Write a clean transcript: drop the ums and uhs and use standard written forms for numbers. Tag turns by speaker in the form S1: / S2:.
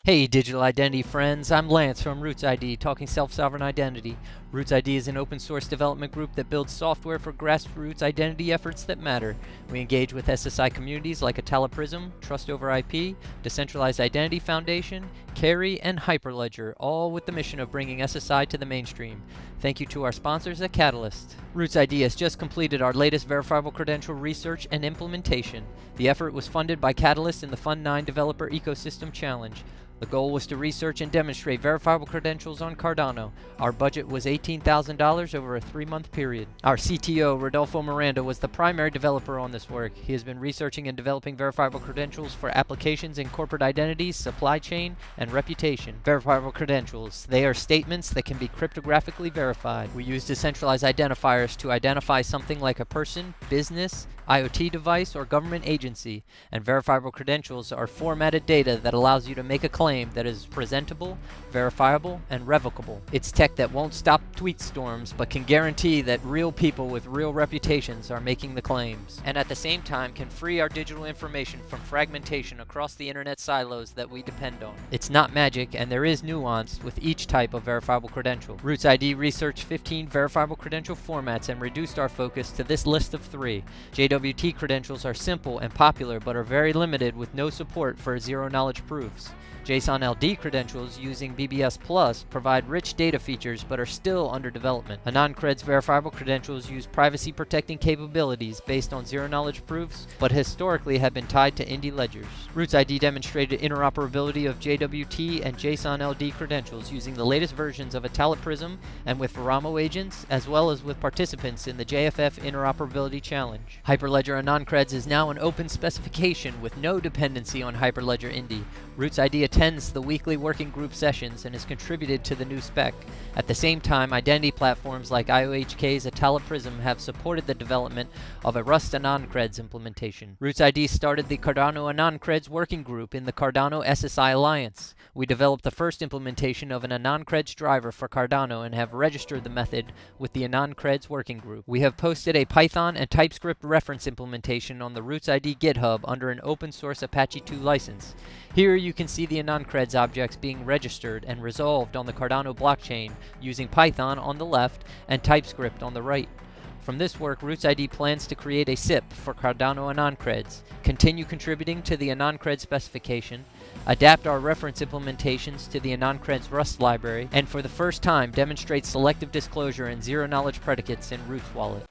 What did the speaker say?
S1: Hey digital identity friends, I'm Lance from RootsID, talking self-sovereign identity. RootsID is an open source development group that builds software for grassroots identity efforts that matter. We engage with SSI communities like Prism, Trust Over IP, Decentralized Identity Foundation, Carry, and Hyperledger, all with the mission of bringing SSI to the mainstream. Thank you to our sponsors at Catalyst. RootsID has just completed our latest verifiable credential research and implementation. The effort was funded by Catalyst in the Fund 9 Developer Ecosystem Challenge. The goal was to research and demonstrate verifiable credentials on Cardano. Our budget was $18,000 over a 3-month period. Our CTO, Rodolfo Miranda, was the primary developer on this work. He has been researching and developing verifiable credentials for applications in corporate identities, supply chain, and reputation. Verifiable credentials. They are statements that can be cryptographically verified. We use decentralized identifiers to identify something like a person, business, IoT device, or government agency, and verifiable credentials are formatted data that allows you to make a claim that is presentable, verifiable, and revocable. It's tech that won't stop tweet storms, but can guarantee that real people with real reputations are making the claims, and at the same time can free our digital information from fragmentation across the internet silos that we depend on. It's not magic, and there is nuance with each type of verifiable credential. RootsID researched 15 verifiable credential formats and reduced our focus to this list of 3. JWT credentials are simple and popular, but are very limited with no support for zero-knowledge proofs. JSON-LD credentials using BBS Plus provide rich data features but are still under development. AnonCreds verifiable credentials use privacy-protecting capabilities based on zero-knowledge proofs, but historically have been tied to indie ledgers. RootsID demonstrated interoperability of JWT and JSON-LD credentials using the latest versions of Prism and with Veramo agents, as well as with participants in the JFF Interoperability Challenge. Hyperledger AnonCreds is now an open specification with no dependency on Hyperledger Indy. RootsID attends the weekly working group sessions and has contributed to the new spec. At the same time, identity platforms like IOHK's Prism have supported the development of a Rust AnonCreds implementation. RootsID started the Cardano AnonCreds working group in the Cardano SSI Alliance. We developed the first implementation of an AnonCreds driver for Cardano and have registered the method with the AnonCreds working group. We have posted a Python and TypeScript reference implementation on the RootsID GitHub under an open source Apache 2 license. Here you can see the AnonCreds objects being registered and resolved on the Cardano blockchain using Python on the left and TypeScript on the right. From this work, RootsID plans to create a SIP for Cardano AnonCreds, continue contributing to the AnonCreds specification, adapt our reference implementations to the AnonCreds Rust library, and for the first time demonstrate selective disclosure and zero-knowledge predicates in Roots Wallet.